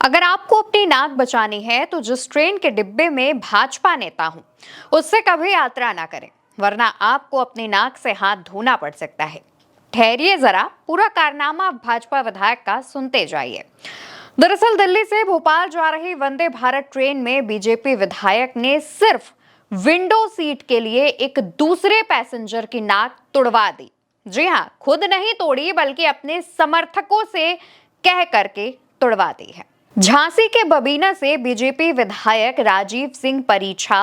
अगर आपको अपनी नाक बचानी है तो जिस ट्रेन के डिब्बे में भाजपा नेता हूं, उससे कभी यात्रा ना करें, वरना आपको अपनी नाक से हाथ धोना पड़ सकता है। ठहरिए जरा, पूरा कारनामा भाजपा विधायक का सुनते जाइए। दरअसल दिल्ली से भोपाल जा रही वंदे भारत ट्रेन में बीजेपी विधायक ने सिर्फ विंडो सीट के लिए एक दूसरे पैसेंजर की नाक तुड़वा दी। जी हां, खुद नहीं तोड़ी बल्कि अपने समर्थकों से कह करके तुड़वा दी है। झांसी के बबीना से बीजेपी विधायक राजीव सिंह परीछा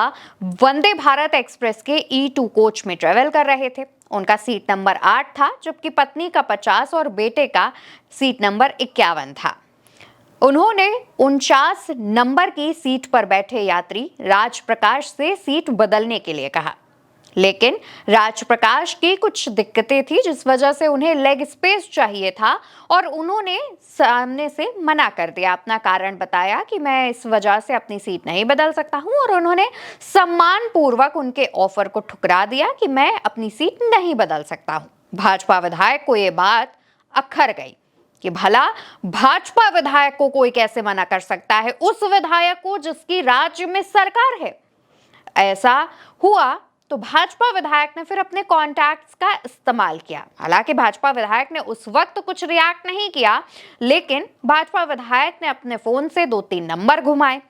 वंदे भारत एक्सप्रेस के E2 कोच में ट्रेवल कर रहे थे। उनका सीट नंबर 8 था, जबकि पत्नी का 50 और बेटे का सीट नंबर 51 था। उन्होंने 49 नंबर की सीट पर बैठे यात्री राजप्रकाश से सीट बदलने के लिए कहा, लेकिन राजप्रकाश की कुछ दिक्कतें थी, जिस वजह से उन्हें लेग स्पेस चाहिए था और उन्होंने सामने से मना कर दिया। अपना कारण बताया कि मैं इस वजह से अपनी सीट नहीं बदल सकता हूं, और उन्होंने सम्मान पूर्वक उनके ऑफर को ठुकरा दिया कि मैं अपनी सीट नहीं बदल सकता हूं। भाजपा विधायक को यह बात अखर गई कि भला भाजपा विधायक को कोई कैसे मना कर सकता है, उस विधायक को जिसकी राज्य में सरकार है। ऐसा हुआ तो भाजपा विधायक ने फिर अपने कॉन्टैक्ट्स का इस्तेमाल किया। हालांकि भाजपा विधायक ने उस वक्त कुछ रिएक्ट नहीं किया, लेकिन भाजपा विधायक ने अपने फोन से 2-3 नंबर घुमाए।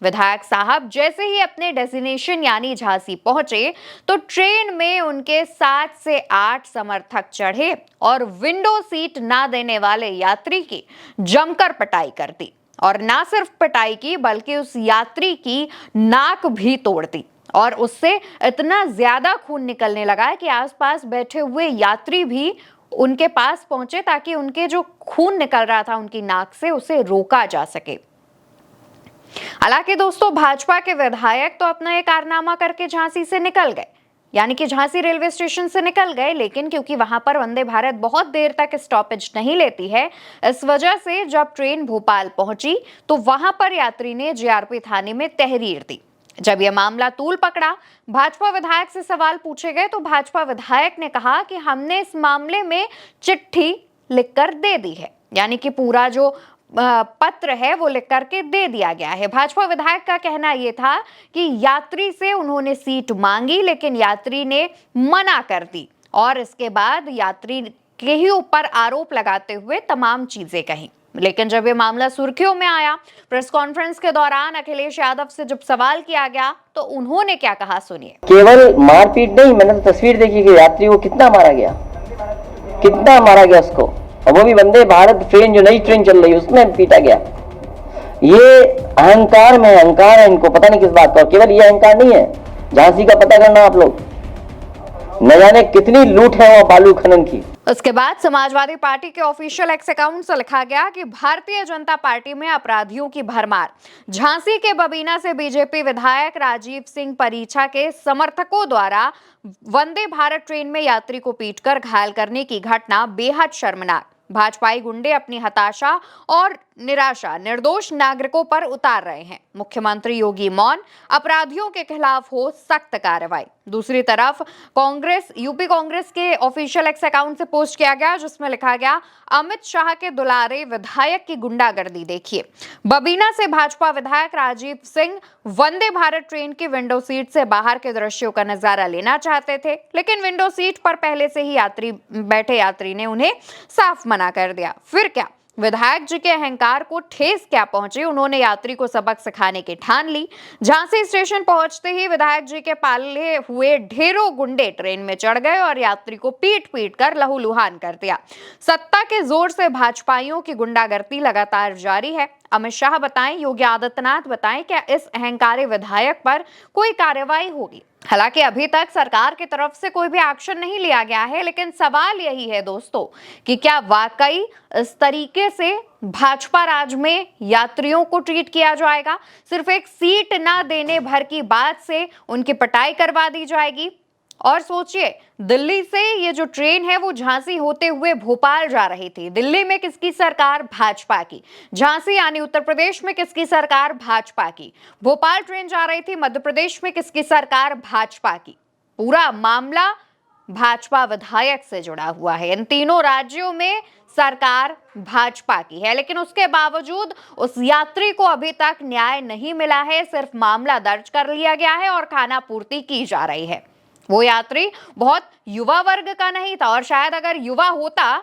विधायक साहब जैसे ही अपने डेस्टिनेशन यानी झांसी पहुंचे तो ट्रेन में उनके 7 से 8 समर्थक चढ़े और विंडो सीट ना देने वाले यात्री की जमकर पिटाई कर दी। और ना सिर्फ पिटाई की, बल्कि उस यात्री की नाक भी तोड़ दी, और उससे इतना ज्यादा खून निकलने लगा कि आसपास बैठे हुए यात्री भी उनके पास पहुंचे ताकि उनके जो खून निकल रहा था उनकी नाक से, उसे रोका जा सके। हालांकि दोस्तों, भाजपा के विधायक तो अपना ये कारनामा करके झांसी से निकल गए, यानी कि झांसी रेलवे स्टेशन से निकल गए, लेकिन क्योंकि वहां पर वंदे भारत बहुत देर तक स्टॉपेज नहीं लेती है, इस वजह से जब ट्रेन भोपाल पहुंची तो वहां पर यात्री ने जीआरपी थाने में तहरीर दी। जब यह मामला तूल पकड़ा, भाजपा विधायक से सवाल पूछे गए तो भाजपा विधायक ने कहा कि हमने इस मामले में चिट्ठी लिखकर दे दी है, यानी कि पूरा जो पत्र है वो लिख करके दे दिया गया है। भाजपा विधायक का कहना यह था कि यात्री से उन्होंने सीट मांगी, लेकिन यात्री ने मना कर दी और इसके बाद यात्री के ही ऊपर आरोप लगाते हुए तमाम चीजें कही। लेकिन जब ये मामला सुर्खियों में आया, प्रेस कॉन्फ्रेंस के दौरान अखिलेश यादव से जब सवाल किया गया तो उन्होंने क्या कहा, सुनिए। केवल मारपीट नहीं, मैंने तो तस्वीर देखी कि यात्री को कितना मारा गया, कितना मारा गया उसको, और वो भी वंदे भारत ट्रेन, जो नई ट्रेन चल रही है उसमें पीटा गया। ये अहंकार में अहंकार है इनको, पता नहीं किस बात का। केवल ये अहंकार नहीं है, झांसी का पता करना आप लोग, न जाने कितनी लूट है वहां बालू खनन की। उसके बाद समाजवादी पार्टी के ऑफिशियल एक्स अकाउंट से लिखा गया कि भारतीय जनता पार्टी में अपराधियों की भरमार। झांसी के बबीना से बीजेपी विधायक राजीव सिंह परीछा के समर्थकों द्वारा वंदे भारत ट्रेन में यात्री को पीटकर घायल करने की घटना बेहद शर्मनाक। भाजपाई गुंडे अपनी हताशा और निराशा निर्दोष नागरिकों पर उतार रहे हैं। मुख्यमंत्री योगी मौन, अपराधियों के खिलाफ हो सख्त कार्रवाई। दूसरी तरफ यूपी कांग्रेस के ऑफिशियल एक्स अकाउंट से पोस्ट किया गया, जिसमें लिखा गया, अमित शाह के दुलारे विधायक की गुंडागर्दी देखिए। बबीना से भाजपा विधायक राजीव सिंह वंदे भारत ट्रेन की विंडो सीट से बाहर के दृश्यों का नजारा लेना चाहते थे, लेकिन विंडो सीट पर पहले से ही बैठे यात्री ने उन्हें साफ मना कर दिया। फिर क्या, विधायक जी के अहंकार को ठेस क्या पहुंची, उन्होंने यात्री को सबक सिखाने की ठान ली। झांसी स्टेशन पहुंचते ही विधायक जी के पाले हुए ढेरों गुंडे ट्रेन में चढ़ गए और यात्री को पीट पीट कर लहूलुहान कर दिया। सत्ता के जोर से भाजपाइयों की गुंडागर्दी लगातार जारी है। अमित शाह बताएं, योगी आदित्यनाथ बताएं, क्या इस अहंकारी विधायक पर कोई कार्रवाई होगी? हालांकि अभी तक सरकार की तरफ से कोई भी एक्शन नहीं लिया गया है, लेकिन सवाल यही है दोस्तों कि क्या वाकई इस तरीके से भाजपा राज में यात्रियों को ट्रीट किया जाएगा? सिर्फ एक सीट ना देने भर की बात से उनकी पिटाई करवा दी जाएगी? और सोचिए, दिल्ली से ये जो ट्रेन है वो झांसी होते हुए भोपाल जा रही थी। दिल्ली में किसकी सरकार? भाजपा की। झांसी यानी उत्तर प्रदेश में किसकी सरकार? भाजपा की। भोपाल ट्रेन जा रही थी मध्य प्रदेश में, किसकी सरकार? भाजपा की। पूरा मामला भाजपा विधायक से जुड़ा हुआ है। इन तीनों राज्यों में सरकार भाजपा की है, लेकिन उसके बावजूद उस यात्री को अभी तक न्याय नहीं मिला है। सिर्फ मामला दर्ज कर लिया गया है और खानापूर्ति की जा रही है। वो यात्री बहुत युवा वर्ग का नहीं था और शायद अगर युवा होता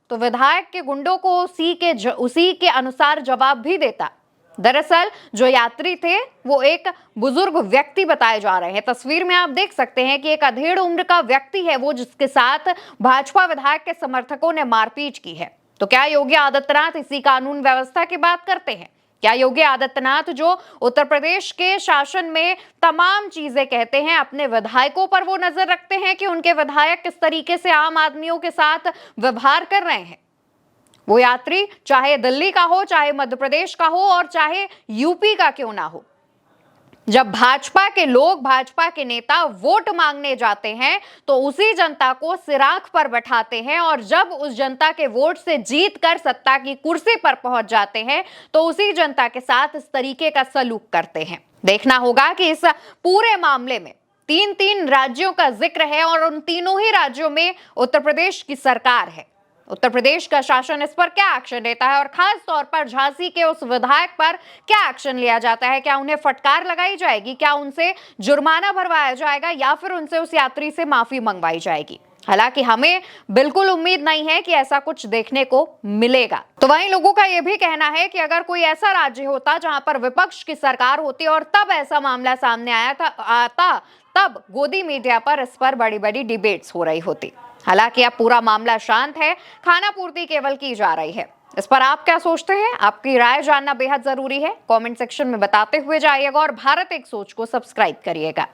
तो विधायक के गुंडों को उसी के अनुसार जवाब भी देता। दरअसल जो यात्री थे वो एक बुजुर्ग व्यक्ति बताए जा रहे हैं। तस्वीर में आप देख सकते हैं कि एक अधेड़ उम्र का व्यक्ति है वो, जिसके साथ भाजपा विधायक के समर्थकों ने मारपीट की है। तो क्या योगी आदित्यनाथ इसी कानून व्यवस्था की बात करते हैं? क्या योगी आदित्यनाथ जो उत्तर प्रदेश के शासन में तमाम चीजें कहते हैं, अपने विधायकों पर वो नजर रखते हैं कि उनके विधायक किस तरीके से आम आदमियों के साथ व्यवहार कर रहे हैं? वो यात्री चाहे दिल्ली का हो, चाहे मध्य प्रदेश का हो और चाहे यूपी का क्यों ना हो, जब भाजपा के लोग, भाजपा के नेता वोट मांगने जाते हैं तो उसी जनता को सिराख पर बैठाते हैं और जब उस जनता के वोट से जीत कर सत्ता की कुर्सी पर पहुंच जाते हैं तो उसी जनता के साथ इस तरीके का सलूक करते हैं। देखना होगा कि इस पूरे मामले में 3 राज्यों का जिक्र है और उन तीनों ही राज्यों में उत्तर प्रदेश की सरकार है। उत्तर प्रदेश का शासन इस पर क्या एक्शन लेता है और खास तौर पर झांसी के उस विधायक पर क्या एक्शन लिया जाता है? क्या उन्हें फटकार लगाई जाएगी? क्या उनसे जुर्माना भरवाया जाएगा या फिर उनसे उस यात्री से माफी मंगवाई जाएगी? हालांकि हमें बिल्कुल उम्मीद नहीं है कि ऐसा कुछ देखने को मिलेगा। तो वहीं लोगों का यह भी कहना है कि अगर कोई ऐसा राज्य होता जहां पर विपक्ष की सरकार होती और तब ऐसा मामला सामने आता तब गोदी मीडिया पर इस पर बड़ी बड़ी डिबेट्स हो रही होती। हालांकि अब पूरा मामला शांत है, खानापूर्ति केवल की जा रही है। इस पर आप क्या सोचते हैं? आपकी राय जानना बेहद जरूरी है। कमेंट सेक्शन में बताते हुए जाइएगा और भारत एक सोच को सब्सक्राइब करिएगा।